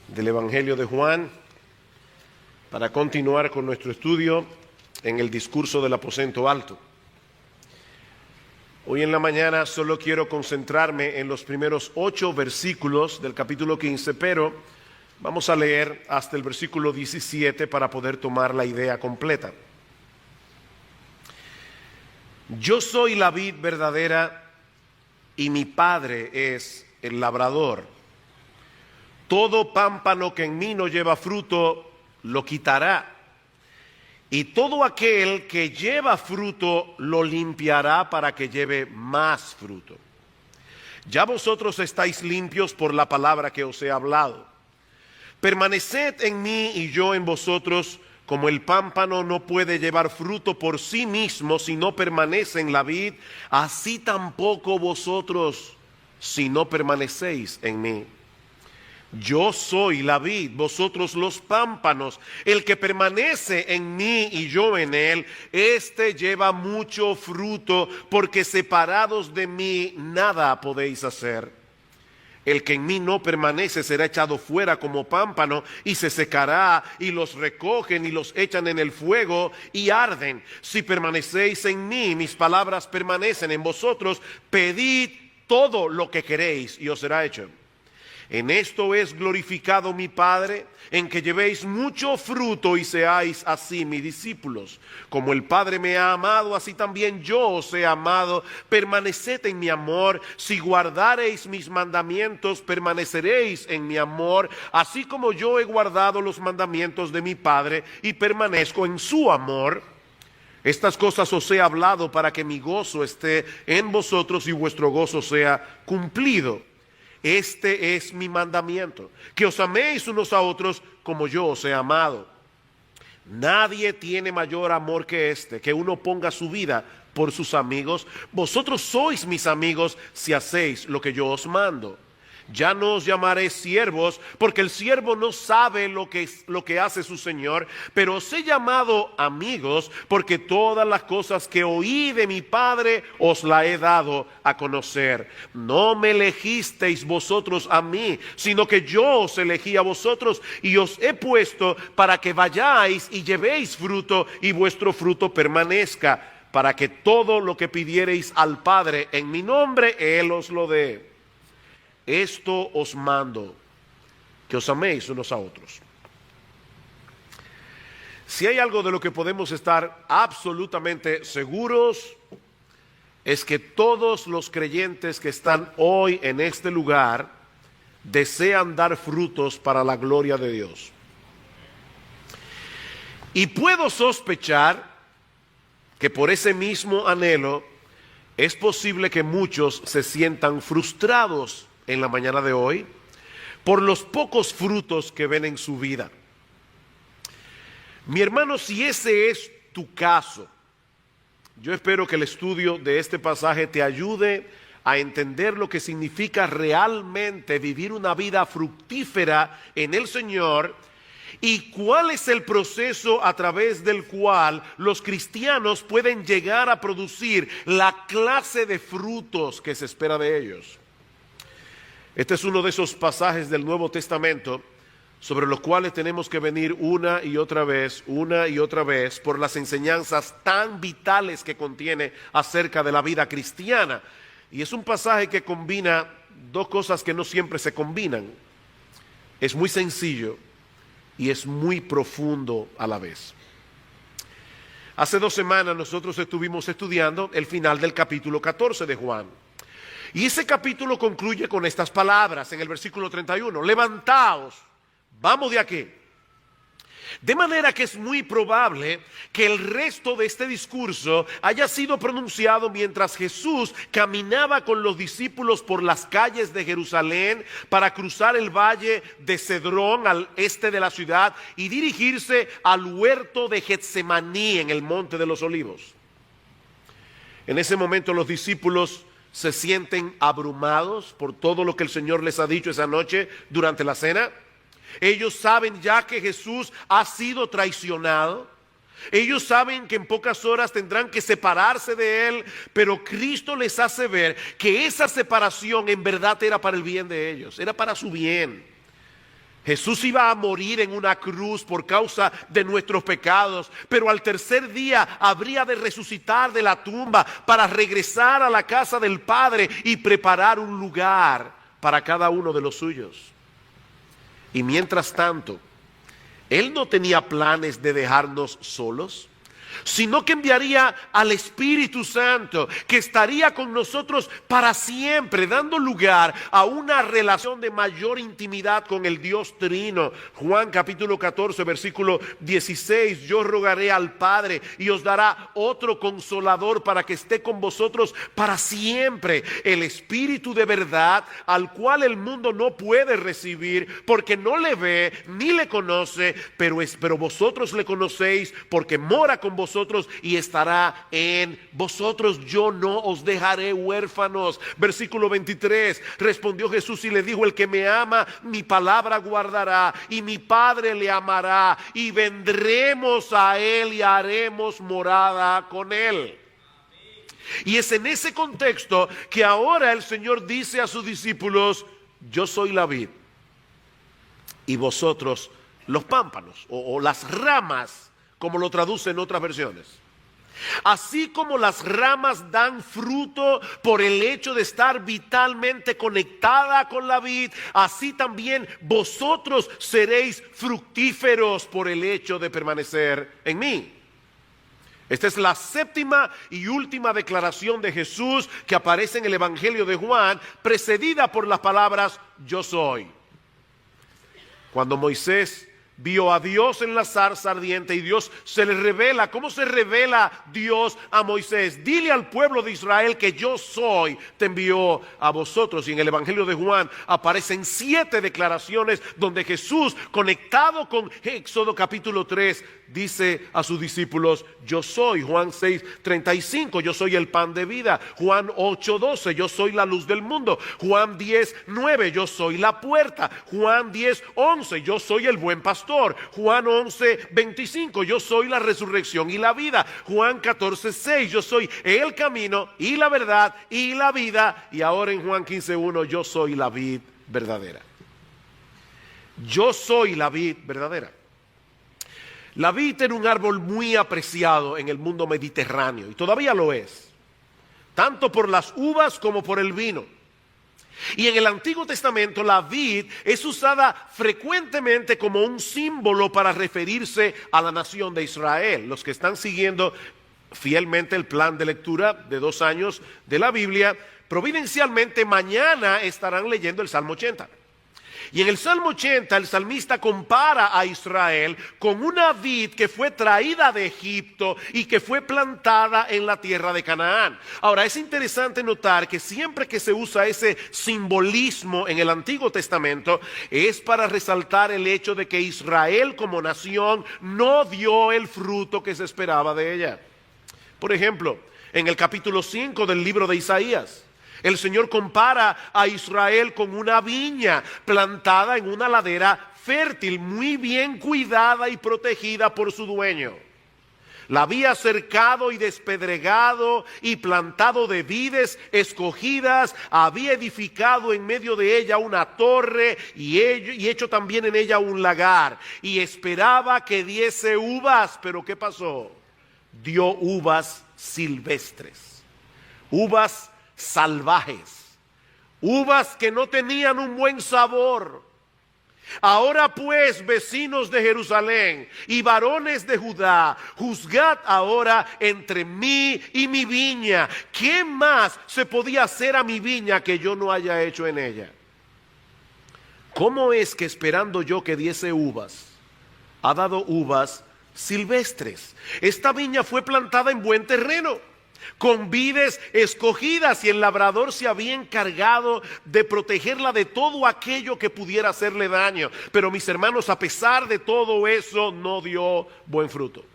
del Evangelio de Juan para continuar con nuestro estudio en el discurso del aposento alto. Hoy en la mañana solo quiero concentrarme en los primeros 8 versículos del capítulo 15, pero vamos a leer hasta el versículo 17 para poder tomar la idea completa. Yo soy la vid verdadera y mi Padre es el labrador. Todo pámpano que en mí no lleva fruto, lo quitará. Y todo aquel que lleva fruto, lo limpiará para que lleve más fruto. Ya vosotros estáis limpios por la palabra que os he hablado. Permaneced en mí y yo en vosotros, como el pámpano no puede llevar fruto por sí mismo si no permanece en la vid, así tampoco vosotros si no permanecéis en mí. Yo soy la vid, vosotros los pámpanos. El que permanece en mí y yo en él, éste lleva mucho fruto, porque separados de mí nada podéis hacer. El que en mí no permanece será echado fuera como pámpano y se secará, y los recogen y los echan en el fuego y arden. Si permanecéis en mí, mis palabras permanecen en vosotros, pedid todo lo que queréis y os será hecho. En esto es glorificado mi Padre, en que llevéis mucho fruto y seáis así mis discípulos. Como el Padre me ha amado, así también yo os he amado. Permaneced en mi amor. Si guardareis mis mandamientos, permaneceréis en mi amor, así como yo he guardado los mandamientos de mi Padre y permanezco en su amor. Estas cosas os he hablado para que mi gozo esté en vosotros y vuestro gozo sea cumplido. Este es mi mandamiento, que os améis unos a otros como yo os he amado. Nadie tiene mayor amor que este, que uno ponga su vida por sus amigos. Vosotros sois mis amigos si hacéis lo que yo os mando. Ya no os llamaré siervos, porque el siervo no sabe lo que hace su señor, pero os he llamado amigos, porque todas las cosas que oí de mi Padre os la he dado a conocer. No me elegisteis vosotros a mí, sino que yo os elegí a vosotros y os he puesto para que vayáis y llevéis fruto y vuestro fruto permanezca, para que todo lo que pidiereis al Padre en mi nombre, Él os lo dé. Esto os mando, que os améis unos a otros. Si hay algo de lo que podemos estar absolutamente seguros, es que todos los creyentes que están hoy en este lugar desean dar frutos para la gloria de Dios. Y puedo sospechar que por ese mismo anhelo es posible que muchos se sientan frustrados en la mañana de hoy por los pocos frutos que ven en su vida. Mi hermano, si ese es tu caso, yo espero que el estudio de este pasaje te ayude a entender lo que significa realmente vivir una vida fructífera en el Señor y cuál es el proceso a través del cual los cristianos pueden llegar a producir la clase de frutos que se espera de ellos. Este es uno de esos pasajes del Nuevo Testamento sobre los cuales tenemos que venir una y otra vez, por las enseñanzas tan vitales que contiene acerca de la vida cristiana. Y es un pasaje que combina dos cosas que no siempre se combinan. Es muy sencillo y es muy profundo a la vez. Hace 2 semanas nosotros estuvimos estudiando el final del capítulo 14 de Juan. Y ese capítulo concluye con estas palabras en el versículo 31. Levantaos, vamos de aquí. De manera que es muy probable que el resto de este discurso haya sido pronunciado mientras Jesús caminaba con los discípulos por las calles de Jerusalén para cruzar el valle de Cedrón al este de la ciudad y dirigirse al huerto de Getsemaní en el monte de los Olivos. En ese momento los discípulos se sienten abrumados por todo lo que el Señor les ha dicho esa noche durante la cena. Ellos saben ya que Jesús ha sido traicionado. Ellos saben que en pocas horas tendrán que separarse de Él, pero Cristo les hace ver que esa separación en verdad era para el bien de ellos, era para su bien. Jesús iba a morir en una cruz por causa de nuestros pecados, pero al tercer día habría de resucitar de la tumba para regresar a la casa del Padre y preparar un lugar para cada uno de los suyos. Y mientras tanto, Él no tenía planes de dejarnos solos, sino que enviaría al Espíritu Santo, que estaría con nosotros para siempre, dando lugar a una relación de mayor intimidad con el Dios Trino. Juan capítulo 14, versículo 16, yo rogaré al Padre y os dará otro consolador para que esté con vosotros para siempre, el Espíritu de verdad, al cual el mundo no puede recibir, porque no le ve ni le conoce, pero vosotros le conocéis, porque mora con vosotros y estará en vosotros. Yo no os dejaré huérfanos. Versículo 23, respondió Jesús y le dijo: el que me ama, mi palabra guardará, y mi Padre le amará, y vendremos a él y haremos morada con él. Y es en ese contexto que ahora el Señor dice a sus discípulos: yo soy la vid y vosotros los pámpanos, o las ramas, como lo traduce en otras versiones. Así como las ramas dan fruto por el hecho de estar vitalmente conectada con la vid, así también vosotros seréis fructíferos por el hecho de permanecer en mí. Esta es la séptima y última declaración de Jesús que aparece en el Evangelio de Juan, precedida por las palabras yo soy. Cuando Moisés vio a Dios en la zarza ardiente y Dios se le revela. ¿Cómo se revela Dios a Moisés? Dile al pueblo de Israel que yo soy, te envió a vosotros. Y en el Evangelio de Juan aparecen 7 declaraciones donde Jesús, conectado con Éxodo capítulo 3, dice a sus discípulos yo soy. Juan 6:35, yo soy el pan de vida. Juan 8:12, yo soy la luz del mundo. Juan 10:9, yo soy la puerta. Juan 10:11, yo soy el buen pastor. Juan 11:25, yo soy la resurrección y la vida. Juan 14:6, yo soy el camino y la verdad y la vida. Y ahora en Juan 15:1, yo soy la vid verdadera. Yo soy la vid verdadera. La vid era un árbol muy apreciado en el mundo mediterráneo y todavía lo es, tanto por las uvas como por el vino. Y en el Antiguo Testamento la vid es usada frecuentemente como un símbolo para referirse a la nación de Israel. Los que están siguiendo fielmente el plan de lectura de 2 años de la Biblia, providencialmente mañana estarán leyendo el Salmo 80. Y en el Salmo 80 el salmista compara a Israel con una vid que fue traída de Egipto y que fue plantada en la tierra de Canaán. Ahora es interesante notar que siempre que se usa ese simbolismo en el Antiguo Testamento es para resaltar el hecho de que Israel como nación no dio el fruto que se esperaba de ella. Por ejemplo, en el capítulo 5 del libro de Isaías, el Señor compara a Israel con una viña plantada en una ladera fértil, muy bien cuidada y protegida por su dueño. La había cercado y despedregado y plantado de vides escogidas, había edificado en medio de ella una torre y hecho también en ella un lagar. Y esperaba que diese uvas, pero ¿qué pasó? Dio uvas silvestres, uvas salvajes, uvas que no tenían un buen sabor. Ahora pues, vecinos de Jerusalén y varones de Judá, juzgad ahora entre mí y mi viña. ¿Qué más se podía hacer a mi viña que yo no haya hecho en ella? ¿Cómo es que esperando yo que diese uvas, ha dado uvas silvestres? Esta viña fue plantada en buen terreno, con vides escogidas, y el labrador se había encargado de protegerla de todo aquello que pudiera hacerle daño. Pero mis hermanos, a pesar de todo eso, no dio buen fruto.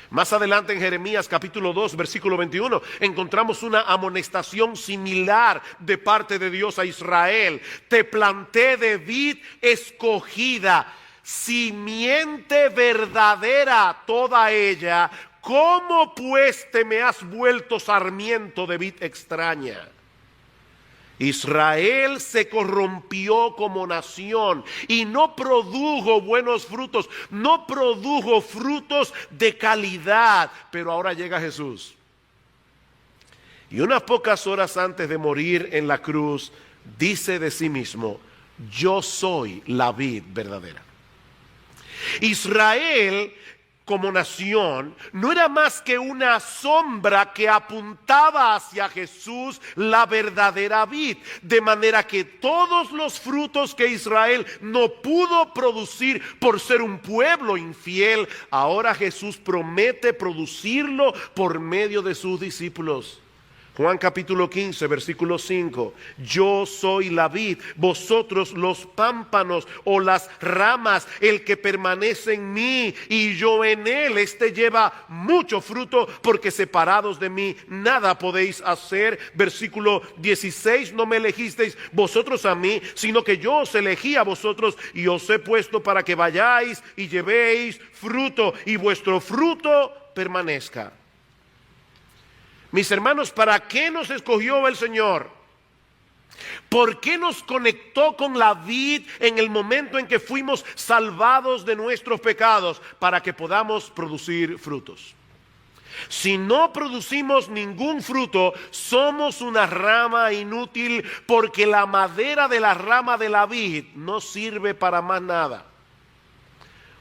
Más adelante en Jeremías capítulo 2 versículo 21 encontramos una amonestación similar de parte de Dios a Israel. Te planté de vid escogida, simiente verdadera toda ella. ¿Cómo pues te me has vuelto sarmiento de vid extraña? Israel se corrompió como nación y no produjo buenos frutos, no produjo frutos de calidad. Pero ahora llega Jesús. Y unas pocas horas antes de morir en la cruz, dice de sí mismo: yo soy la vid verdadera. Israel como nación no era más que una sombra que apuntaba hacia Jesús, la verdadera vid, de manera que todos los frutos que Israel no pudo producir por ser un pueblo infiel, ahora Jesús promete producirlo por medio de sus discípulos. Juan capítulo 15, versículo 5. Yo soy la vid, vosotros los pámpanos o las ramas. El que permanece en mí y yo en él, este lleva mucho fruto, porque separados de mí nada podéis hacer. Versículo 16. No me elegisteis vosotros a mí, sino que yo os elegí a vosotros y os he puesto para que vayáis y llevéis fruto y vuestro fruto permanezca. Mis hermanos, ¿para qué nos escogió el Señor? ¿Por qué nos conectó con la vid en el momento en que fuimos salvados de nuestros pecados? Para que podamos producir frutos. Si no producimos ningún fruto, somos una rama inútil, porque la madera de la rama de la vid no sirve para más nada.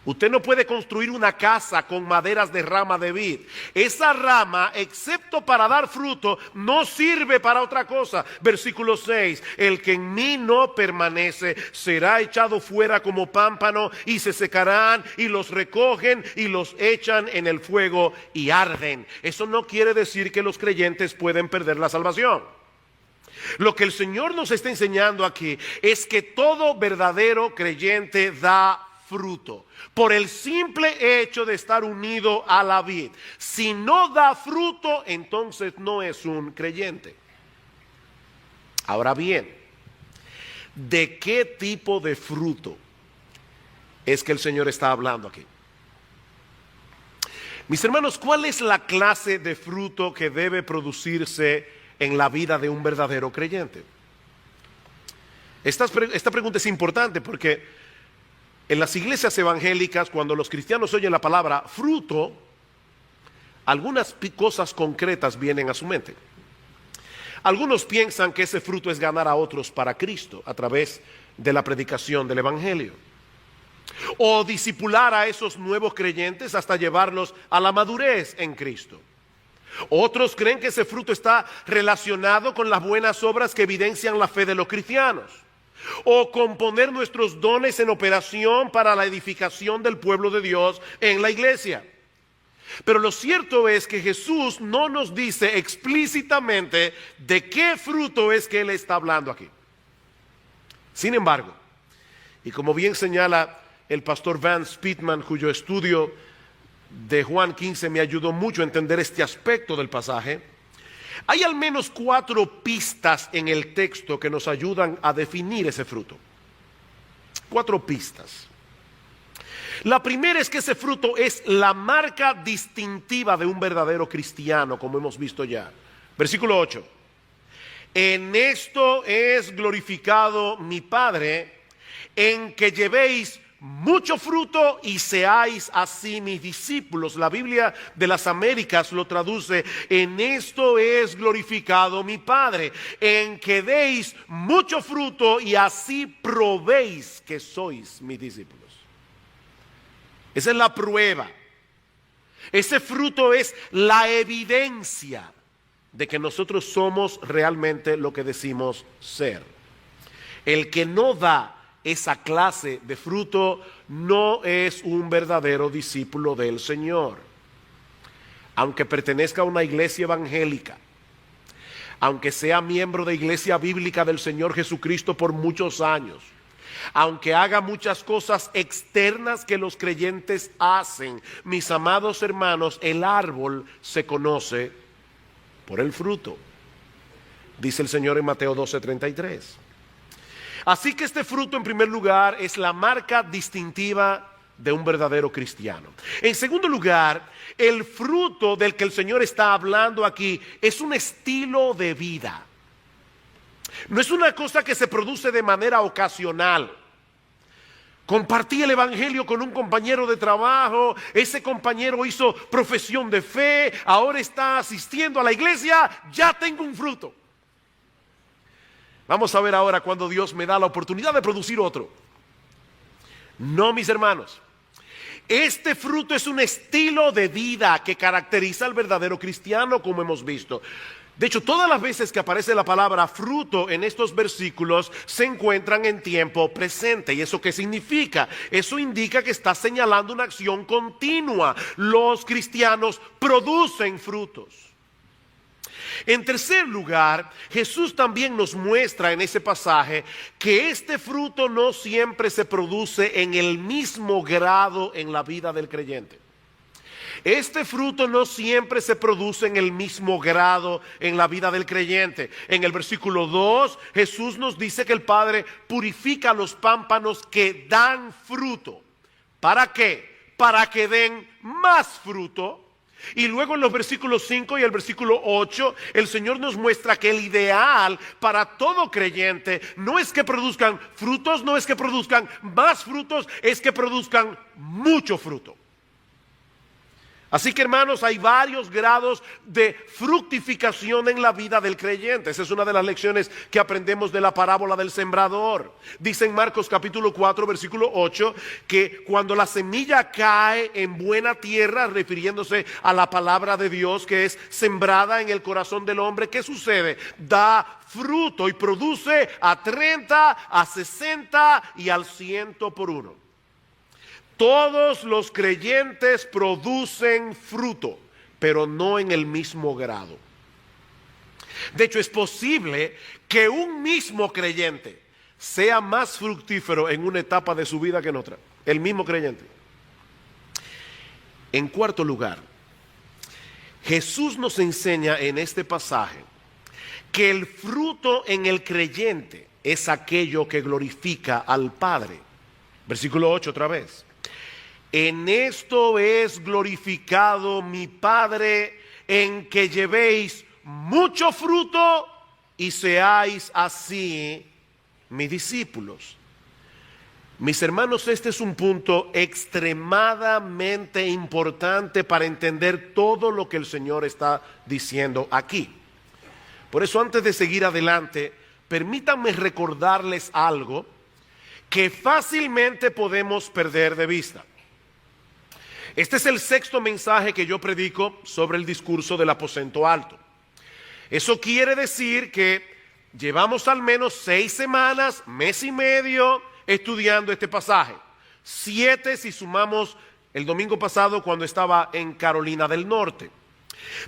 Usted no puede construir una casa con maderas de rama de vid. Esa rama, excepto para dar fruto, no sirve para otra cosa. Versículo 6. El que en mí no permanece será echado fuera como pámpano y se secarán, y los recogen y los echan en el fuego y arden. Eso no quiere decir que los creyentes pueden perder la salvación. Lo que el Señor nos está enseñando aquí es que todo verdadero creyente da fruto, por el simple hecho de estar unido a la vid. Si no da fruto, entonces no es un creyente. Ahora bien, ¿de qué tipo de fruto es que el Señor está hablando aquí? Mis hermanos, ¿cuál es la clase de fruto que debe producirse en la vida de un verdadero creyente? Esta pregunta es importante porque en las iglesias evangélicas, cuando los cristianos oyen la palabra fruto, algunas cosas concretas vienen a su mente. Algunos piensan que ese fruto es ganar a otros para Cristo a través de la predicación del evangelio, o discipular a esos nuevos creyentes hasta llevarlos a la madurez en Cristo. Otros creen que ese fruto está relacionado con las buenas obras que evidencian la fe de los cristianos, o con poner nuestros dones en operación para la edificación del pueblo de Dios en la iglesia. Pero lo cierto es que Jesús no nos dice explícitamente de qué fruto es que Él está hablando aquí. Sin embargo, y como bien señala el pastor Vance Pitman, cuyo estudio de Juan 15 me ayudó mucho a entender este aspecto del pasaje, hay al menos 4 pistas en el texto que nos ayudan a definir ese fruto. 4 pistas. La primera es que ese fruto es la marca distintiva de un verdadero cristiano, como hemos visto ya. Versículo 8. En esto es glorificado mi Padre, en que llevéis mucho fruto y seáis así mis discípulos. La Biblia de las Américas lo traduce: en esto es glorificado mi Padre, en que deis mucho fruto y así probéis que sois mis discípulos. Esa es la prueba. Ese fruto es la evidencia de que nosotros somos realmente lo que decimos ser. El que no da esa clase de fruto no es un verdadero discípulo del Señor. Aunque pertenezca a una iglesia evangélica, aunque sea miembro de iglesia bíblica del Señor Jesucristo por muchos años, aunque haga muchas cosas externas que los creyentes hacen, mis amados hermanos, el árbol se conoce por el fruto, dice el Señor en Mateo 12:33. Así que este fruto, en primer lugar, es la marca distintiva de un verdadero cristiano. En segundo lugar, el fruto del que el Señor está hablando aquí es un estilo de vida. No es una cosa que se produce de manera ocasional. Compartí el evangelio con un compañero de trabajo, ese compañero hizo profesión de fe, ahora está asistiendo a la iglesia, ya tengo un fruto. Vamos a ver ahora cuando Dios me da la oportunidad de producir otro. No, mis hermanos. Este fruto es un estilo de vida que caracteriza al verdadero cristiano, como hemos visto. De hecho, todas las veces que aparece la palabra fruto en estos versículos se encuentran en tiempo presente. ¿Y eso qué significa? Eso indica que está señalando una acción continua. Los cristianos producen frutos. En tercer lugar, Jesús también nos muestra en ese pasaje que este fruto no siempre se produce en el mismo grado en la vida del creyente. Este fruto no siempre se produce en el mismo grado en la vida del creyente. En el versículo 2, Jesús nos dice que el Padre purifica los pámpanos que dan fruto. ¿Para qué? Para que den más fruto. Y luego en los versículos 5 y el versículo 8, el Señor nos muestra que el ideal para todo creyente no es que produzcan frutos, no es que produzcan más frutos, es que produzcan mucho fruto. Así que, hermanos, hay varios grados de fructificación en la vida del creyente. Esa es una de las lecciones que aprendemos de la parábola del sembrador. Dice en Marcos capítulo 4, versículo 8, que cuando la semilla cae en buena tierra, refiriéndose a la palabra de Dios que es sembrada en el corazón del hombre, ¿qué sucede? Da fruto y produce a 30, a 60 y al 100 por uno. Todos los creyentes producen fruto, pero no en el mismo grado. De hecho, es posible que un mismo creyente sea más fructífero en una etapa de su vida que en otra. El mismo creyente. En cuarto lugar, Jesús nos enseña en este pasaje que el fruto en el creyente es aquello que glorifica al Padre. Versículo 8 otra vez. En esto es glorificado mi Padre, en que llevéis mucho fruto y seáis así mis discípulos. Mis hermanos, este es un punto extremadamente importante para entender todo lo que el Señor está diciendo aquí. Por eso, antes de seguir adelante, permítanme recordarles algo que fácilmente podemos perder de vista. Este es el sexto mensaje que yo predico sobre el discurso del aposento alto. Eso quiere decir que llevamos al menos 6 semanas, mes y medio estudiando este pasaje. 7 si sumamos el domingo pasado cuando estaba en Carolina del Norte.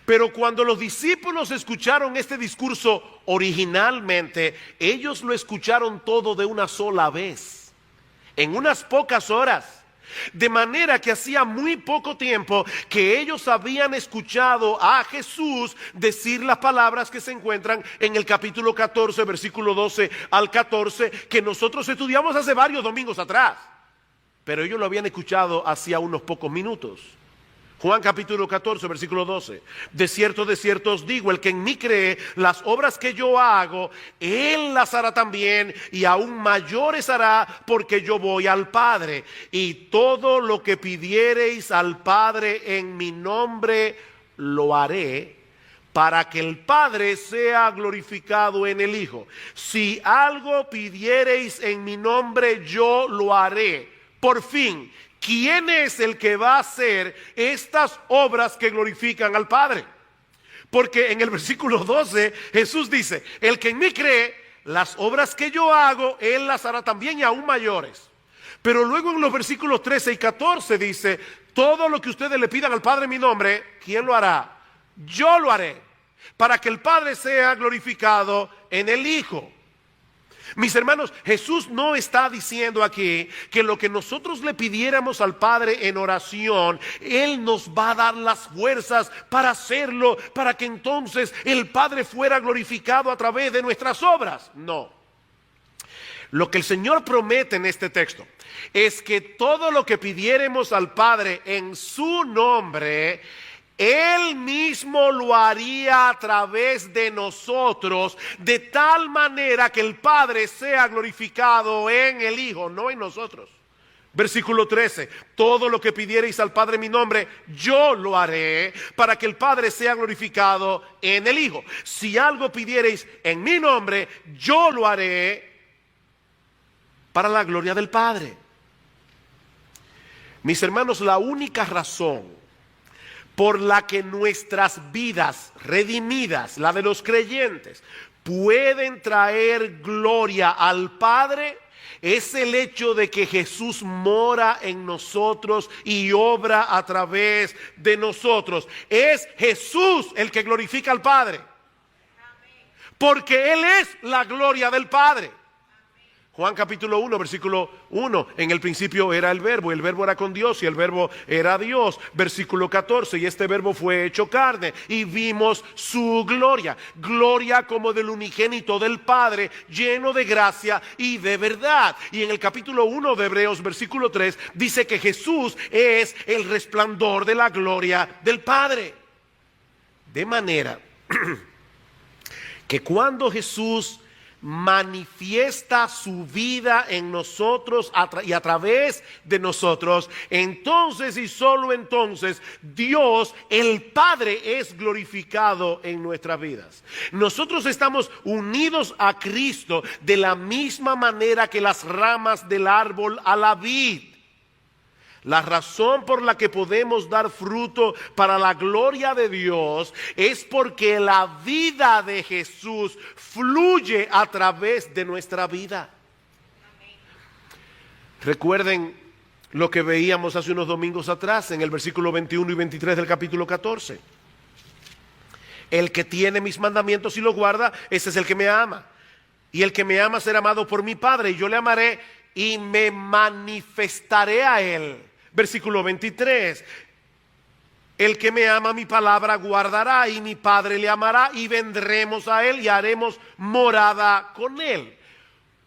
Pero cuando los discípulos escucharon este discurso originalmente, ellos lo escucharon todo de una sola vez, en unas pocas horas. De manera que hacía muy poco tiempo que ellos habían escuchado a Jesús decir las palabras que se encuentran en el capítulo 14, versículo 12 al 14, que nosotros estudiamos hace varios domingos atrás. Pero ellos lo habían escuchado hacía unos pocos minutos. Juan capítulo 14, versículo 12. De cierto os digo, el que en mí cree, las obras que yo hago, él las hará también, y aún mayores hará, porque yo voy al Padre. Y todo lo que pidiereis al Padre en mi nombre, lo haré, para que el Padre sea glorificado en el Hijo. Si algo pidiereis en mi nombre, yo lo haré. Por fin, ¿quién es el que va a hacer estas obras que glorifican al Padre? Porque en el versículo 12 Jesús dice, el que en mí cree, las obras que yo hago, él las hará también y aún mayores. Pero luego en los versículos 13 y 14 dice, todo lo que ustedes le pidan al Padre en mi nombre, ¿quién lo hará? Yo lo haré, para que el Padre sea glorificado en el Hijo. Mis hermanos, Jesús no está diciendo aquí que lo que nosotros le pidiéramos al Padre en oración, Él nos va a dar las fuerzas para hacerlo, para que entonces el Padre fuera glorificado a través de nuestras obras. No. Lo que el Señor promete en este texto es que todo lo que pidiéramos al Padre en su nombre, Él mismo lo haría a través de nosotros, de tal manera que el Padre sea glorificado en el Hijo, no en nosotros. Versículo 13, todo lo que pidiereis al Padre en mi nombre, yo lo haré para que el Padre sea glorificado en el Hijo. Si algo pidiereis en mi nombre, yo lo haré para la gloria del Padre. Mis hermanos, la única razón por la que nuestras vidas redimidas, la de los creyentes, pueden traer gloria al Padre, es el hecho de que Jesús mora en nosotros y obra a través de nosotros. Es Jesús el que glorifica al Padre, porque Él es la gloria del Padre. Juan capítulo 1, versículo 1, en el principio era el verbo, y el verbo era con Dios, y el verbo era Dios. Versículo 14, y este verbo fue hecho carne, y vimos su gloria, gloria como del unigénito del Padre, lleno de gracia y de verdad. Y en el capítulo 1 de Hebreos, versículo 3, dice que Jesús es el resplandor de la gloria del Padre. De manera que cuando Jesús manifiesta su vida en nosotros y a través de nosotros, entonces y solo entonces Dios, el Padre, es glorificado en nuestras vidas. Nosotros estamos unidos a Cristo de la misma manera que las ramas del árbol a la vid. La razón por la que podemos dar fruto para la gloria de Dios es porque la vida de Jesús fluye a través de nuestra vida. Recuerden lo que veíamos hace unos domingos atrás en el versículo 21 y 23 del capítulo 14. El que tiene mis mandamientos y los guarda, ese es el que me ama. Y el que me ama será amado por mi Padre, y yo le amaré y me manifestaré a él. Versículo 23, el que me ama mi palabra guardará, y mi Padre le amará, y vendremos a él y haremos morada con él.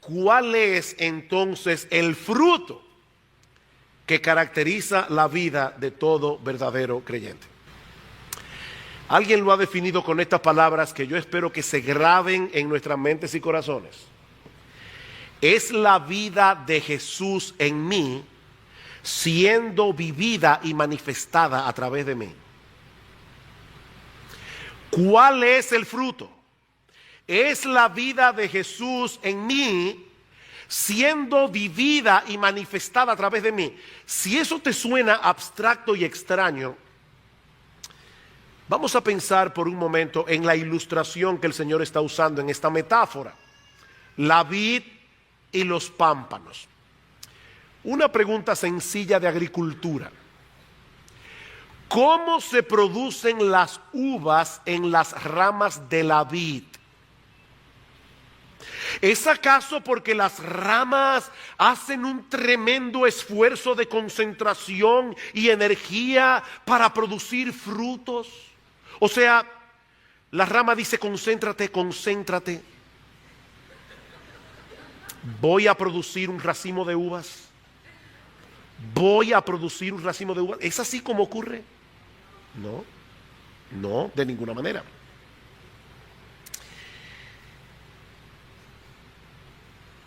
¿Cuál es entonces el fruto que caracteriza la vida de todo verdadero creyente? Alguien lo ha definido con estas palabras que yo espero que se graben en nuestras mentes y corazones. Es la vida de Jesús en mí, siendo vivida y manifestada a través de mí. ¿Cuál es el fruto? Es la vida de Jesús en mí, siendo vivida y manifestada a través de mí. Si eso te suena abstracto y extraño, vamos a pensar por un momento en la ilustración que el Señor está usando en esta metáfora: la vid y los pámpanos. Una pregunta sencilla de agricultura: ¿cómo se producen las uvas en las ramas de la vid? ¿Es acaso porque las ramas hacen un tremendo esfuerzo de concentración y energía para producir frutos? O sea, la rama dice: concéntrate, concéntrate. Voy a producir un racimo de uvas. Voy a producir un racimo de uvas. ¿Es así como ocurre? No, de ninguna manera.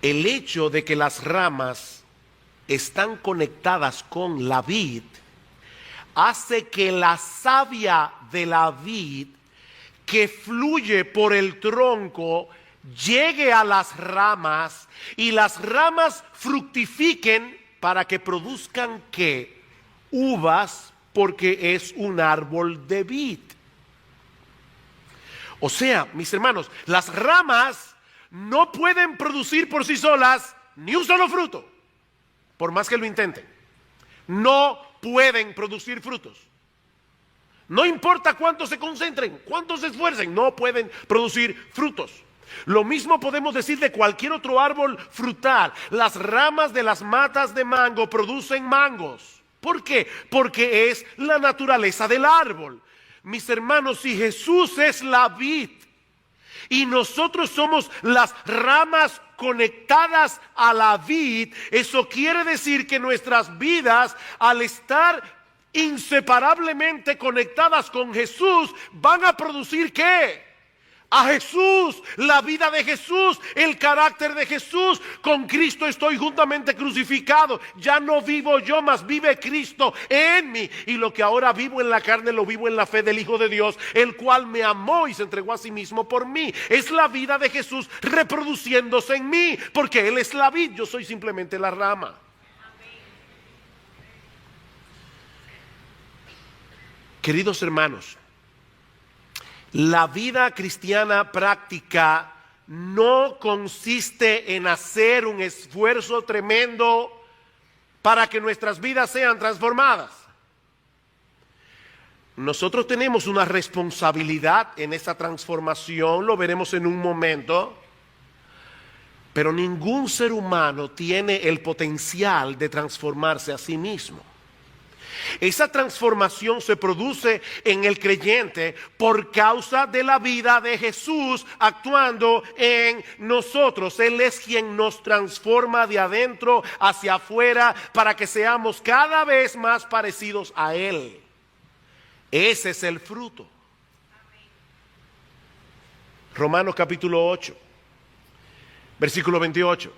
El hecho de que las ramas están conectadas con la vid hace que la savia de la vid, que fluye por el tronco, llegue a las ramas y las ramas fructifiquen para que produzcan ¿qué? Uvas, porque es un árbol de vid. O sea, mis hermanos, las ramas no pueden producir por sí solas ni un solo fruto, por más que lo intenten. No pueden producir frutos. No importa cuánto se concentren, cuánto se esfuercen, no pueden producir frutos. Lo mismo podemos decir de cualquier otro árbol frutal. Las ramas de las matas de mango producen mangos. ¿Por qué? Porque es la naturaleza del árbol. Mis hermanos, si Jesús es la vid y nosotros somos las ramas conectadas a la vid, eso quiere decir que nuestras vidas, al estar inseparablemente conectadas con Jesús, van a producir ¿qué? A Jesús, la vida de Jesús, el carácter de Jesús. Con Cristo estoy juntamente crucificado. Ya no vivo yo, mas vive Cristo en mí. Y lo que ahora vivo en la carne, lo vivo en la fe del Hijo de Dios, el cual me amó y se entregó a sí mismo por mí. Es la vida de Jesús reproduciéndose en mí, porque Él es la vid, yo soy simplemente la rama. Queridos hermanos, la vida cristiana práctica no consiste en hacer un esfuerzo tremendo para que nuestras vidas sean transformadas. Nosotros tenemos una responsabilidad en esa transformación, lo veremos en un momento, pero ningún ser humano tiene el potencial de transformarse a sí mismo. Esa transformación se produce en el creyente por causa de la vida de Jesús actuando en nosotros. Él es quien nos transforma de adentro hacia afuera para que seamos cada vez más parecidos a Él. Ese es el fruto. Romanos capítulo 8, versículo 28.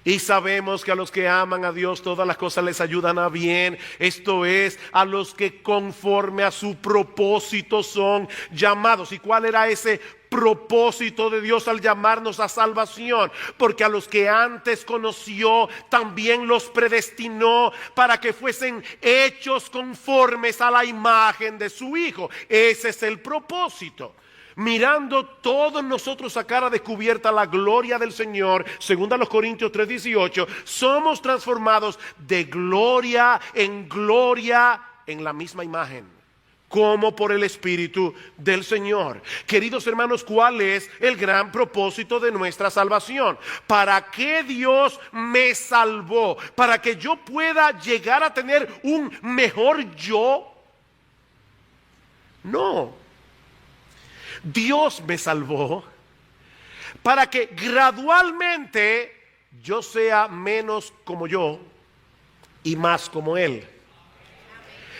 Y sabemos que a los que aman a Dios todas las cosas les ayudan a bien. Esto es, a los que conforme a su propósito son llamados. ¿Y cuál era ese propósito de Dios al llamarnos a salvación? Porque a los que antes conoció, también los predestinó para que fuesen hechos conformes a la imagen de su Hijo. Ese es el propósito. Mirando todos nosotros a cara descubierta la gloria del Señor, según a los Corintios 3:18, somos transformados de gloria en la misma imagen, como por el Espíritu del Señor. Queridos hermanos, ¿cuál es el gran propósito de nuestra salvación? ¿Para qué Dios me salvó? ¿Para que yo pueda llegar a tener un mejor yo? No. Dios me salvó para que gradualmente yo sea menos como yo y más como Él.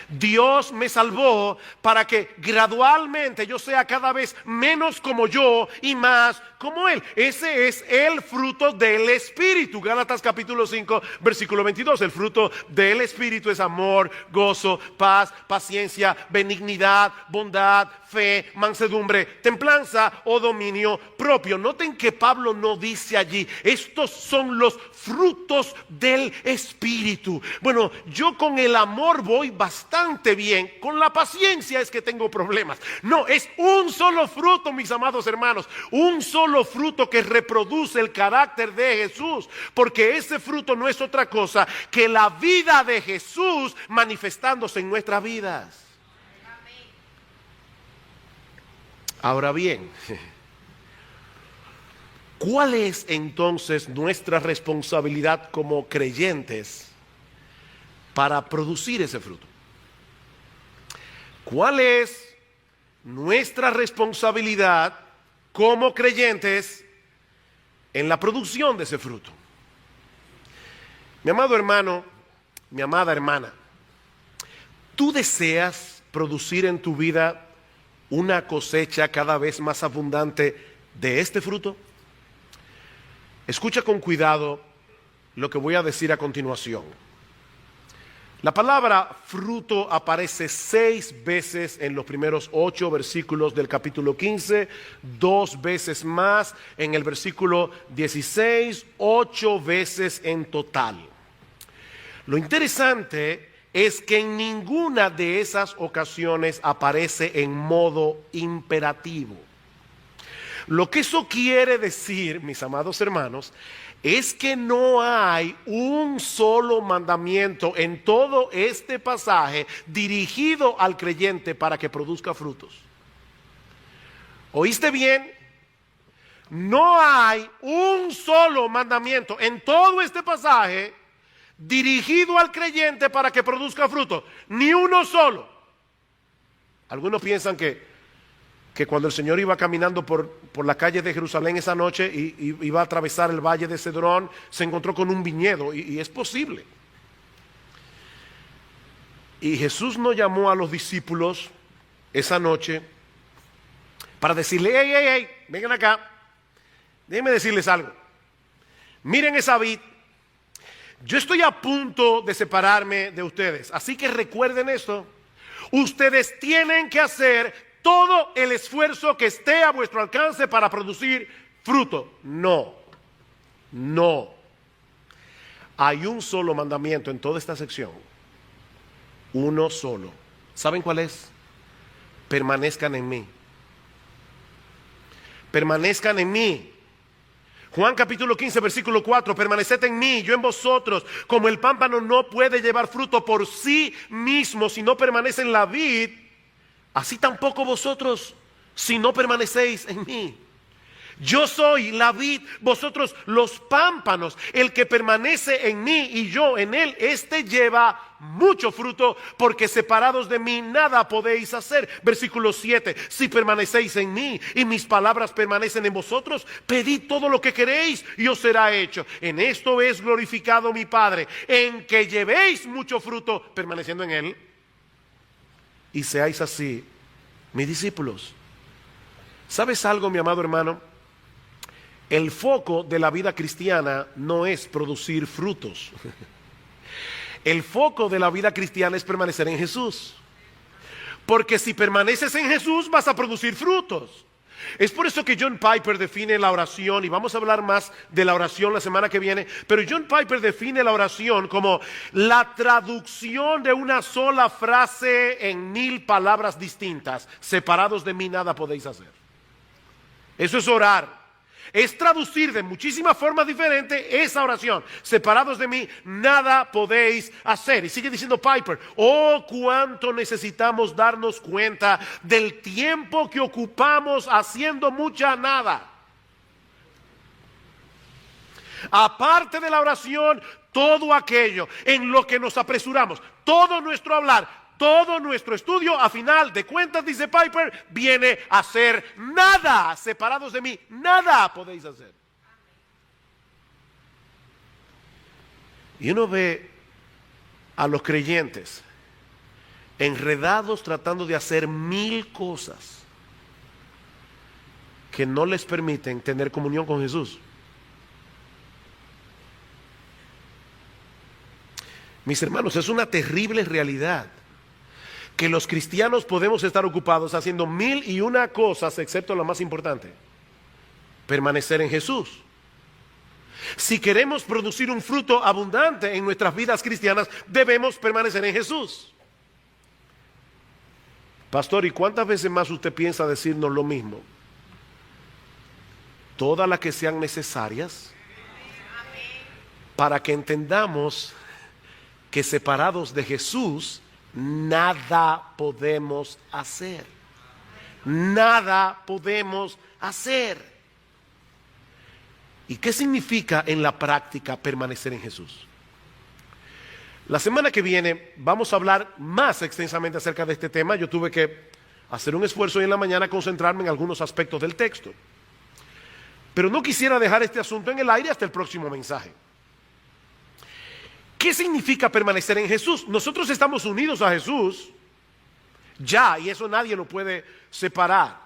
Dios me salvó para que gradualmente yo sea cada vez menos como yo y más como Él. Ese es el fruto del Espíritu. Gálatas capítulo 5, versículo 22. El fruto del Espíritu es amor, gozo, paz, paciencia, benignidad, bondad, fe, mansedumbre, templanza o dominio propio. Noten que Pablo no dice allí, estos son los frutos del Espíritu. Bueno, yo con el amor voy bastante bien, con la paciencia es que tengo problemas. No, es un solo fruto, mis amados hermanos, un solo fruto que reproduce el carácter de Jesús, porque ese fruto no es otra cosa que la vida de Jesús manifestándose en nuestras vidas. Ahora bien, ¿cuál es entonces nuestra responsabilidad como creyentes para producir ese fruto? ¿Cuál es nuestra responsabilidad como creyentes en la producción de ese fruto? Mi amado hermano, mi amada hermana, ¿tú deseas producir en tu vida una cosecha cada vez más abundante de este fruto? Escucha con cuidado lo que voy a decir a continuación. La palabra fruto aparece 6 veces en los primeros 8 versículos del capítulo 15, 2 veces más en el versículo 16, 8 veces en total. Lo interesante es que en ninguna de esas ocasiones aparece en modo imperativo. Lo que eso quiere decir, mis amados hermanos, es que no hay un solo mandamiento en todo este pasaje dirigido al creyente para que produzca frutos. ¿Oíste bien? No hay un solo mandamiento en todo este pasaje dirigido al creyente para que produzca fruto, ni uno solo. Algunos piensan que cuando el Señor iba caminando por la calle de Jerusalén esa noche y iba a atravesar el valle de Cedrón, se encontró con un viñedo, y es posible. Y Jesús no llamó a los discípulos esa noche para decirle, hey, vengan acá, déjenme decirles algo. Miren esa vid, yo estoy a punto de separarme de ustedes, así que recuerden esto. Ustedes tienen que hacer todo el esfuerzo que esté a vuestro alcance para producir fruto. No. Hay un solo mandamiento en toda esta sección. Uno solo. ¿Saben cuál es? Permanezcan en mí. Permanezcan en mí. Juan capítulo 15, versículo 4, permaneced en mí, yo en vosotros. Como el pámpano no puede llevar fruto por sí mismo si no permanece en la vid, así tampoco vosotros si no permanecéis en mí. Yo soy la vid, vosotros los pámpanos. El que permanece en mí y yo en él, este lleva mucho fruto, porque separados de mí nada podéis hacer. Versículo 7, si permanecéis en mí y mis palabras permanecen en vosotros, pedid todo lo que queréis y os será hecho. En esto es glorificado mi Padre, en que llevéis mucho fruto permaneciendo en él, y seáis así mis discípulos. ¿Sabes algo, mi amado hermano? El foco de la vida cristiana no es producir frutos. El foco de la vida cristiana es permanecer en Jesús. Porque si permaneces en Jesús vas a producir frutos. Es por eso que John Piper define la oración, y vamos a hablar más de la oración la semana que viene, pero John Piper define la oración como la traducción de una sola frase en 1000 palabras distintas. Separados de mí nada podéis hacer. Eso es orar. Es traducir de muchísimas formas diferentes esa oración. Separados de mí, nada podéis hacer. Y sigue diciendo Piper, oh, cuánto necesitamos darnos cuenta del tiempo que ocupamos haciendo mucha nada. Aparte de la oración, todo aquello en lo que nos apresuramos, todo nuestro hablar, todo nuestro estudio, a final de cuentas, dice Piper, viene a ser nada. Separados de mí, nada podéis hacer. Y uno ve a los creyentes enredados tratando de hacer 1000 cosas que no les permiten tener comunión con Jesús. Mis hermanos, es una terrible realidad que los cristianos podemos estar ocupados haciendo 1001 cosas, excepto la más importante: permanecer en Jesús. Si queremos producir un fruto abundante en nuestras vidas cristianas, debemos permanecer en Jesús. Pastor, ¿y cuántas veces más usted piensa decirnos lo mismo? Todas las que sean necesarias para que entendamos que separados de Jesús nada podemos hacer. Nada podemos hacer. ¿Y qué significa en la práctica permanecer en Jesús? La semana que viene vamos a hablar más extensamente acerca de este tema. Yo tuve que hacer un esfuerzo hoy en la mañana, concentrarme en algunos aspectos del texto. Pero no quisiera dejar este asunto en el aire hasta el próximo mensaje. ¿Qué significa permanecer en Jesús? Nosotros estamos unidos a Jesús ya, y eso nadie lo puede separar.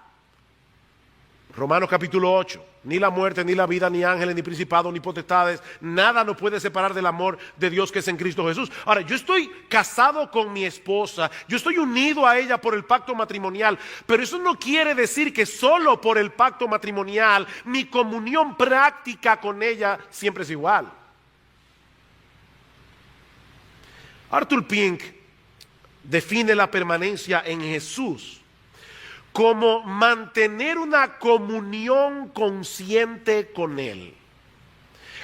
Romanos capítulo 8, ni la muerte, ni la vida, ni ángeles, ni principados, ni potestades, nada nos puede separar del amor de Dios que es en Cristo Jesús. Ahora, yo estoy casado con mi esposa, yo estoy unido a ella por el pacto matrimonial, pero eso no quiere decir que solo por el pacto matrimonial mi comunión práctica con ella siempre es igual. Arthur Pink define la permanencia en Jesús como mantener una comunión consciente con Él.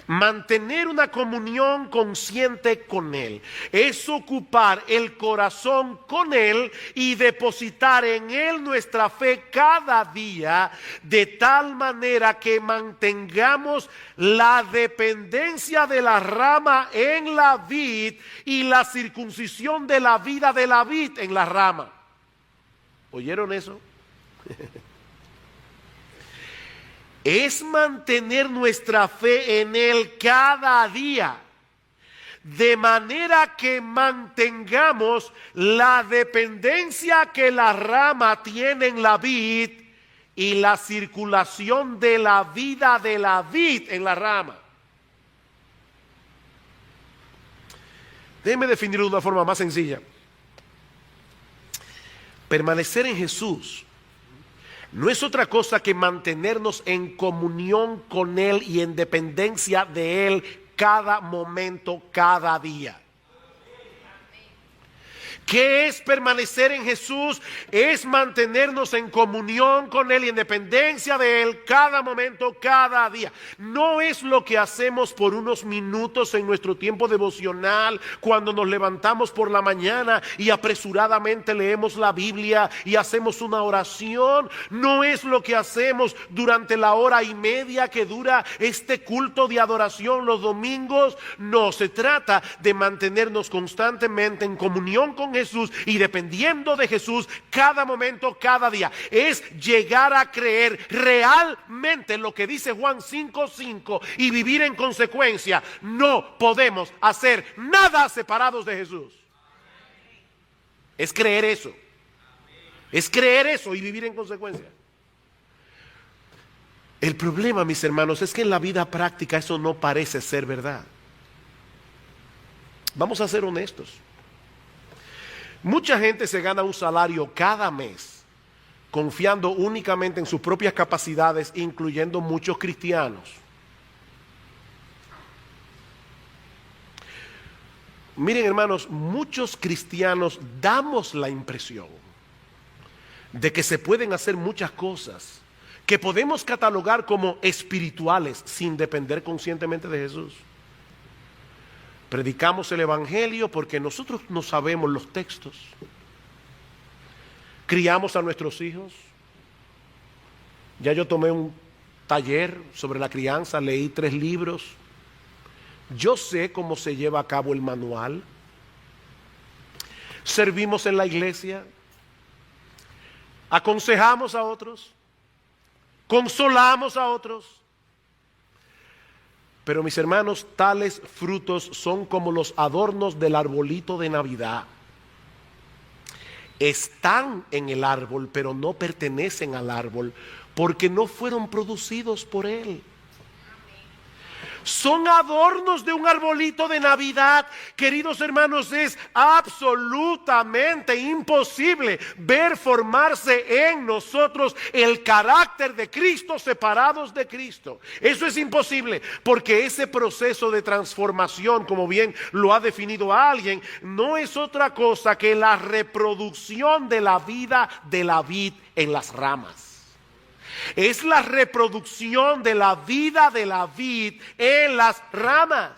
Mantener una comunión consciente con Él es ocupar el corazón con Él y depositar en Él nuestra fe cada día, de tal manera que mantengamos la dependencia de la rama en la vid y la circuncisión de la vida de la vid en la rama. ¿Oyeron eso? Es mantener nuestra fe en Él cada día, de manera que mantengamos la dependencia que la rama tiene en la vid y la circulación de la vida de la vid en la rama. Déjenme definirlo de una forma más sencilla. Permanecer en Jesús no es otra cosa que mantenernos en comunión con Él y en dependencia de Él cada momento, cada día. ¿Qué es permanecer en Jesús? Es mantenernos en comunión con Él y en dependencia de Él cada momento, cada día. No es lo que hacemos por unos minutos en nuestro tiempo devocional, cuando nos levantamos por la mañana y apresuradamente leemos la Biblia y hacemos una oración. No es lo que hacemos durante la hora y media que dura este culto de adoración los domingos. No, se trata de mantenernos constantemente en comunión con Jesús y dependiendo de Jesús cada momento, cada día. Es llegar a creer realmente lo que dice Juan 5:5 y vivir en consecuencia. No podemos hacer nada separados de Jesús. Es creer eso. Es creer eso y vivir en consecuencia. El problema, mis hermanos, es que en la vida práctica eso no parece ser verdad. Vamos a ser honestos. Mucha gente se gana un salario cada mes confiando únicamente en sus propias capacidades, incluyendo muchos cristianos. Miren, hermanos, muchos cristianos damos la impresión de que se pueden hacer muchas cosas que podemos catalogar como espirituales sin depender conscientemente de Jesús. Predicamos el evangelio porque nosotros no sabemos los textos. Criamos a nuestros hijos. Ya yo tomé un taller sobre la crianza, leí 3 libros. Yo sé cómo se lleva a cabo el manual. Servimos en la iglesia. Aconsejamos a otros. Consolamos a otros. Pero mis hermanos, tales frutos son como los adornos del arbolito de Navidad. Están en el árbol, pero no pertenecen al árbol, porque no fueron producidos por él. Son adornos de un arbolito de Navidad. Queridos hermanos, es absolutamente imposible ver formarse en nosotros el carácter de Cristo separados de Cristo. Eso es imposible, porque ese proceso de transformación, como bien lo ha definido alguien, no es otra cosa que la reproducción de la vida de la vid en las ramas. Es la reproducción de la vida de la vid en las ramas.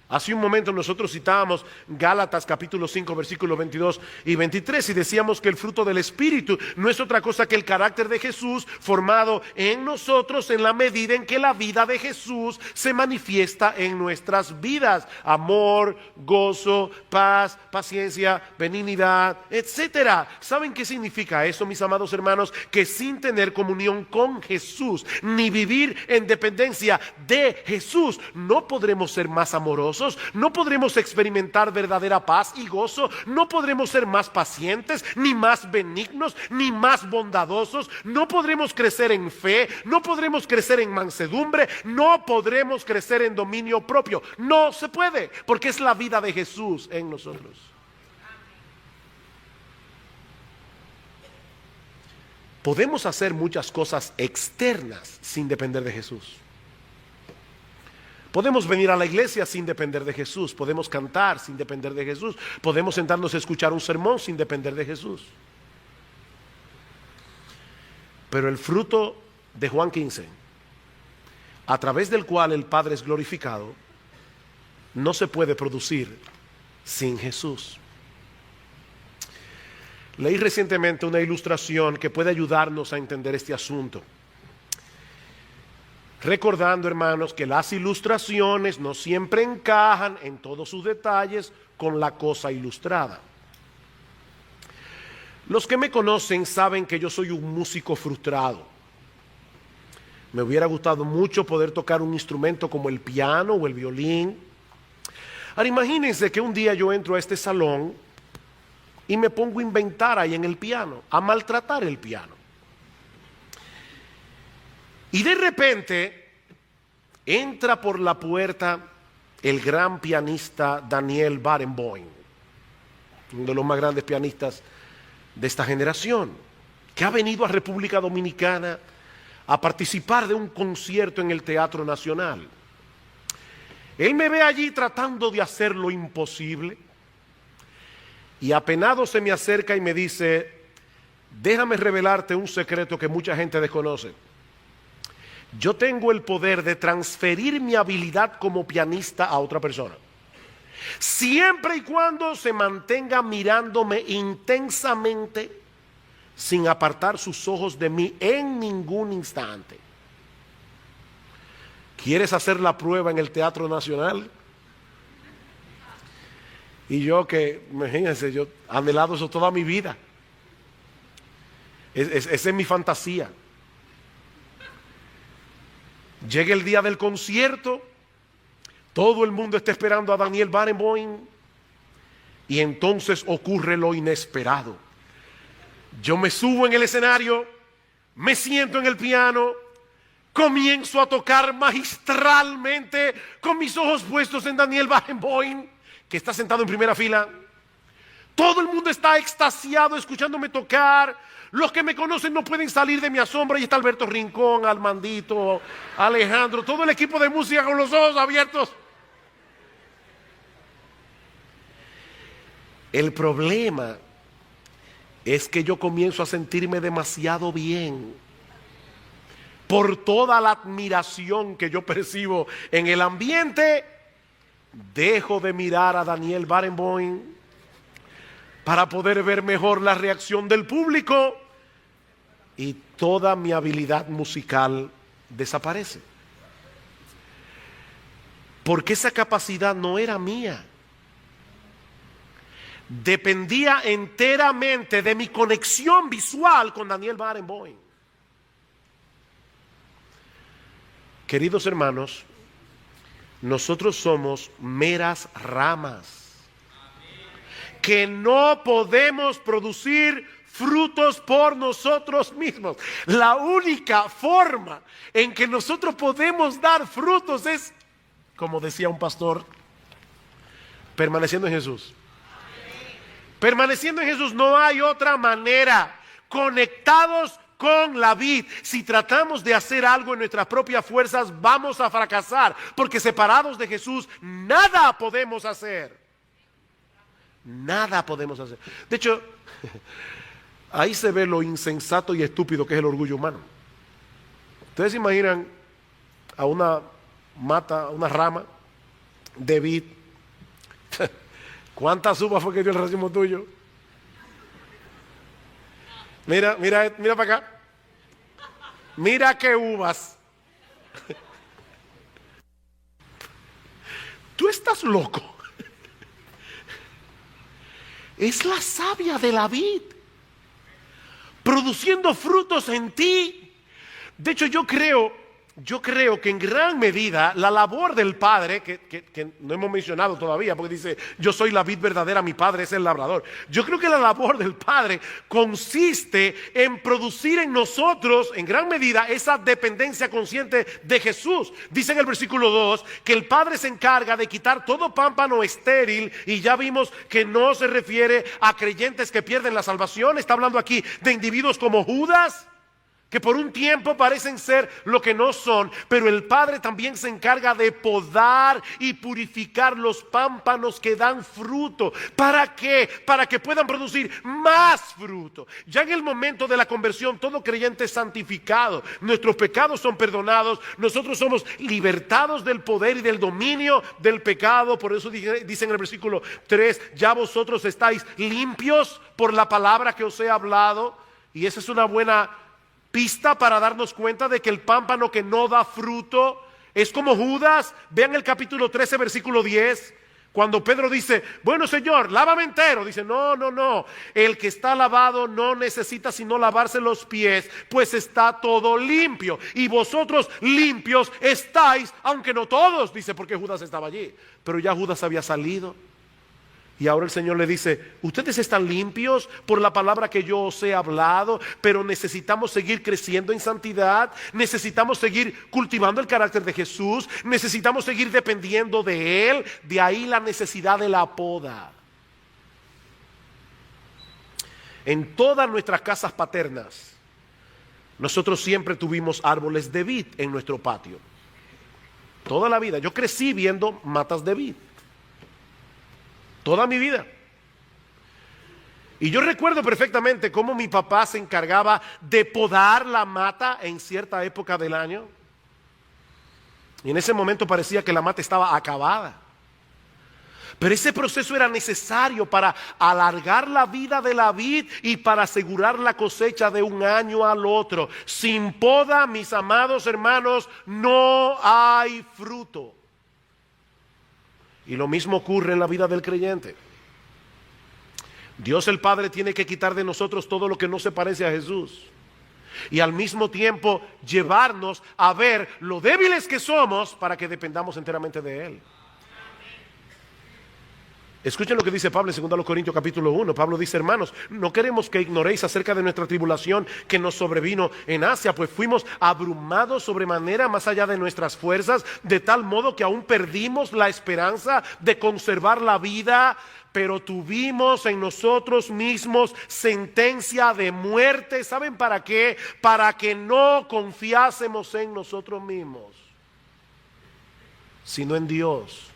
Hace un momento nosotros citábamos Gálatas capítulo 5 versículos 22 y 23 y decíamos que el fruto del Espíritu no es otra cosa que el carácter de Jesús formado en nosotros en la medida en que la vida de Jesús se manifiesta en nuestras vidas. Amor, gozo, paz, paciencia, benignidad, etcétera. ¿Saben qué significa eso, mis amados hermanos? Que sin tener comunión con Jesús ni vivir en dependencia de Jesús no podremos ser más amorosos, no podremos experimentar verdadera paz y gozo, no podremos ser más pacientes, ni más benignos, ni más bondadosos, no podremos crecer en fe, no podremos crecer en mansedumbre, no podremos crecer en dominio propio. No se puede, porque es la vida de Jesús en nosotros. Podemos hacer muchas cosas externas sin depender de Jesús. Podemos venir a la iglesia sin depender de Jesús. Podemos cantar sin depender de Jesús. Podemos sentarnos a escuchar un sermón sin depender de Jesús. Pero el fruto de Juan 15, a través del cual el Padre es glorificado, no se puede producir sin Jesús. Leí recientemente una ilustración que puede ayudarnos a entender este asunto. Recordando, hermanos, que las ilustraciones no siempre encajan en todos sus detalles con la cosa ilustrada. Los que me conocen saben que yo soy un músico frustrado. Me hubiera gustado mucho poder tocar un instrumento como el piano o el violín, Ahora imagínense que un día yo entro a este salón y me pongo a inventar ahí en el piano, a maltratar el piano. Y de repente entra por la puerta el gran pianista Daniel Barenboim, uno de los más grandes pianistas de esta generación, que ha venido a República Dominicana a participar de un concierto en el Teatro Nacional. Él me ve allí tratando de hacer lo imposible y apenado se me acerca y me dice: déjame revelarte un secreto que mucha gente desconoce. Yo tengo el poder de transferir mi habilidad como pianista a otra persona, siempre y cuando se mantenga mirándome intensamente sin apartar sus ojos de mí en ningún instante. ¿Quieres hacer la prueba en el Teatro Nacional? Y yo que, imagínense, yo he anhelado eso toda mi vida. Esa es mi fantasía. Llega el día del concierto, todo el mundo está esperando a Daniel Barenboim y entonces ocurre lo inesperado. Yo me subo en el escenario, me siento en el piano, comienzo a tocar magistralmente con mis ojos puestos en Daniel Barenboim, que está sentado en primera fila. Todo el mundo está extasiado escuchándome tocar. Los que me conocen no pueden salir de mi asombro. Ahí está Alberto Rincón, Armandito, Alejandro, todo el equipo de música con los ojos abiertos. El problema es que yo comienzo a sentirme demasiado bien por toda la admiración que yo percibo en el ambiente. Dejo de mirar a Daniel Barenboim para poder ver mejor la reacción del público y toda mi habilidad musical desaparece. Porque esa capacidad no era mía. Dependía enteramente de mi conexión visual con Daniel Barenboim. Queridos hermanos, nosotros somos meras ramas que no podemos producir frutos por nosotros mismos. La única forma en que nosotros podemos dar frutos es, como decía un pastor, permaneciendo en Jesús. Permaneciendo en Jesús, no hay otra manera. Conectados con la vid. Si tratamos de hacer algo en nuestras propias fuerzas, vamos a fracasar, porque separados de Jesús nada podemos hacer. Nada podemos hacer. De hecho, ahí se ve lo insensato y estúpido que es el orgullo humano. Ustedes se imaginan a una mata, una rama de vid. ¿Cuántas uvas fue que dio el racimo tuyo? Mira para acá. Mira qué uvas. Tú estás loco. Es la savia de la vid produciendo frutos en ti. De hecho, yo creo que en gran medida la labor del Padre, que no hemos mencionado todavía, porque dice, yo soy la vid verdadera, mi Padre es el labrador. Yo creo que la labor del Padre consiste en producir en nosotros, en gran medida, esa dependencia consciente de Jesús. Dice en el versículo 2 que el Padre se encarga de quitar todo pámpano estéril, y ya vimos que no se refiere a creyentes que pierden la salvación. Está hablando aquí de individuos como Judas, que por un tiempo parecen ser lo que no son, pero el Padre también se encarga de podar y purificar los pámpanos que dan fruto. ¿Para qué? Para que puedan producir más fruto. Ya en el momento de la conversión, todo creyente es santificado. Nuestros pecados son perdonados. Nosotros somos libertados del poder y del dominio del pecado. Por eso dice en el versículo 3, ya vosotros estáis limpios por la palabra que os he hablado. Y esa es una buena pista para darnos cuenta de que el pámpano que no da fruto es como Judas. Vean el capítulo 13, versículo 10. Cuando Pedro dice, bueno Señor, lávame entero, dice, no, no, no, el que está lavado no necesita sino lavarse los pies, pues está todo limpio. Y vosotros limpios estáis, aunque no todos, dice, porque Judas estaba allí. Pero ya Judas había salido. Y ahora el Señor le dice, ustedes están limpios por la palabra que yo os he hablado, pero necesitamos seguir creciendo en santidad, necesitamos seguir cultivando el carácter de Jesús, necesitamos seguir dependiendo de Él. De ahí la necesidad de la poda. En todas nuestras casas paternas, nosotros siempre tuvimos árboles de vid en nuestro patio. Toda la vida. Yo crecí viendo matas de vid. Toda mi vida. Y yo recuerdo perfectamente cómo mi papá se encargaba de podar la mata en cierta época del año. Y en ese momento parecía que la mata estaba acabada. Pero ese proceso era necesario para alargar la vida de la vid y para asegurar la cosecha de un año al otro. Sin poda, mis amados hermanos, no hay fruto. Y lo mismo ocurre en la vida del creyente. Dios el Padre tiene que quitar de nosotros todo lo que no se parece a Jesús. Y al mismo tiempo llevarnos a ver lo débiles que somos para que dependamos enteramente de Él. Escuchen lo que dice Pablo en 2 Corintios capítulo 1. Pablo dice, hermanos, no queremos que ignoréis acerca de nuestra tribulación que nos sobrevino en Asia, pues fuimos abrumados sobremanera más allá de nuestras fuerzas, de tal modo que aún perdimos la esperanza de conservar la vida, pero tuvimos en nosotros mismos sentencia de muerte. ¿Saben para qué? Para que no confiásemos en nosotros mismos, sino en Dios,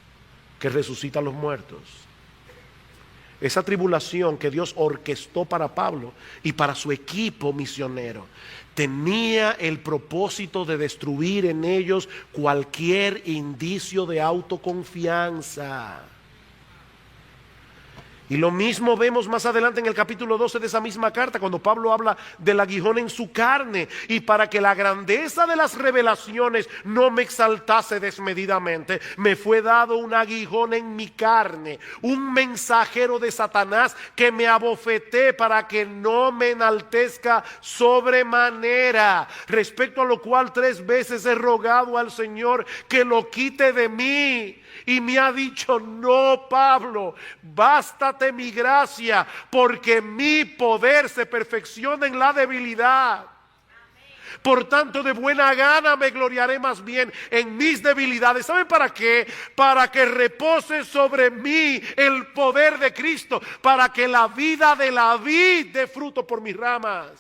que resucita a los muertos. Esa tribulación que Dios orquestó para Pablo y para su equipo misionero tenía el propósito de destruir en ellos cualquier indicio de autoconfianza. Y lo mismo vemos más adelante en el capítulo 12 de esa misma carta, cuando Pablo habla del aguijón en su carne. Y para que la grandeza de las revelaciones no me exaltase desmedidamente, me fue dado un aguijón en mi carne, un mensajero de Satanás que me abofeté para que no me enaltezca sobremanera. Respecto a lo cual 3 veces he rogado al Señor que lo quite de mí. Y me ha dicho, no, Pablo, bástate mi gracia, porque mi poder se perfecciona en la debilidad. Por tanto, de buena gana me gloriaré más bien en mis debilidades. ¿Saben para qué? Para que repose sobre mí el poder de Cristo, para que la vida de la vid dé fruto por mis ramas.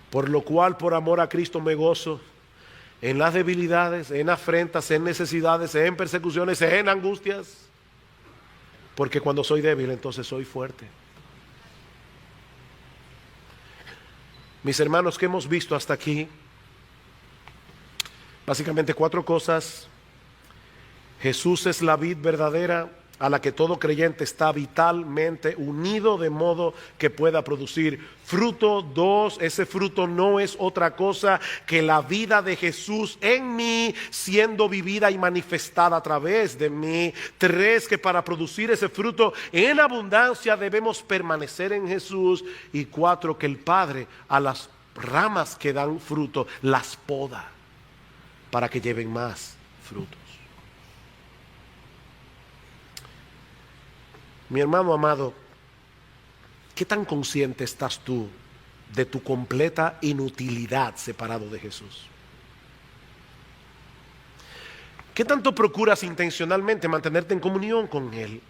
Por lo cual, por amor a Cristo me gozo en las debilidades, en afrentas, en necesidades, en persecuciones, en angustias. Porque cuando soy débil, entonces soy fuerte. Mis hermanos, ¿qué hemos visto hasta aquí? Básicamente 4 cosas. Jesús es la vid verdadera a la que todo creyente está vitalmente unido de modo que pueda producir fruto. 2, ese fruto no es otra cosa que la vida de Jesús en mí siendo vivida y manifestada a través de mí. 3, que para producir ese fruto en abundancia debemos permanecer en Jesús. Y 4, que el Padre a las ramas que dan fruto las poda para que lleven más frutos. Mi hermano amado, ¿qué tan consciente estás tú de tu completa inutilidad separado de Jesús? ¿Qué tanto procuras intencionalmente mantenerte en comunión con Él,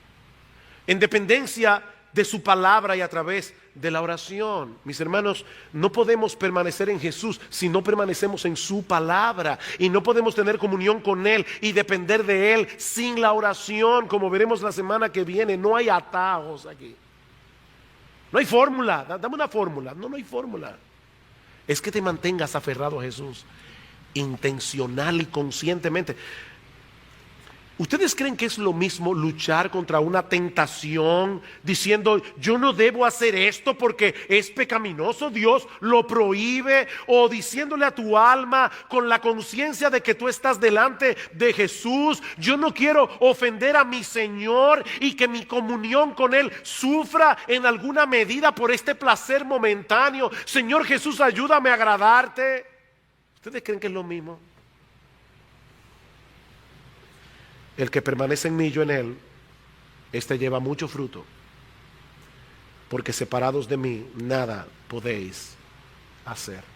en dependencia de su palabra y a través de la oración? Mis hermanos, no podemos permanecer en Jesús si no permanecemos en su palabra, y no podemos tener comunión con Él y depender de Él sin la oración. Como veremos la semana que viene, no hay atajos aquí, no hay fórmula. Dame una fórmula. No hay fórmula. Es que te mantengas aferrado a Jesús intencional y conscientemente. ¿Ustedes creen que es lo mismo luchar contra una tentación diciendo yo no debo hacer esto porque es pecaminoso, Dios lo prohíbe? O diciéndole a tu alma con la conciencia de que tú estás delante de Jesús, yo no quiero ofender a mi Señor y que mi comunión con Él sufra en alguna medida por este placer momentáneo. Señor Jesús, ayúdame a agradarte. ¿Ustedes creen que es lo mismo? El que permanece en mí, yo en él, este lleva mucho fruto, porque separados de mí nada podéis hacer.